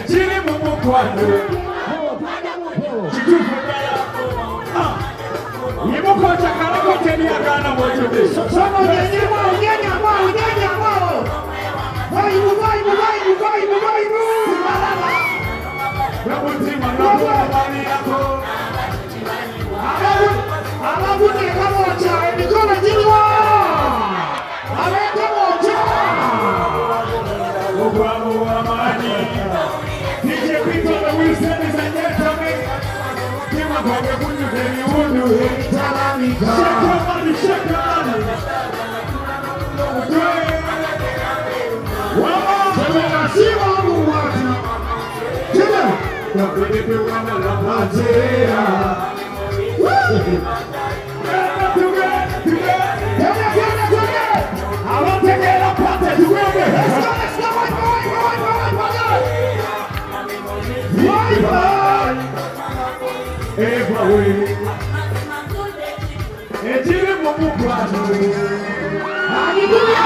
Chini mumu kwano Imuko chakala kote ni agana mojubi Sono unyanyamo Vaibu Nabutima nabuwa mani yako Alabu ni kamocha Emikola jiniwa Aleka mocha Ubamu wa mani DJ Pito the Wilson is a gentleman Kima kwa kunyu keni undu Shake your money Siwa muwati Jina Kapini piwana la patea I want to get a party together. Let's go, Everywhere. Ejiri mumu kwano. Hallelujah.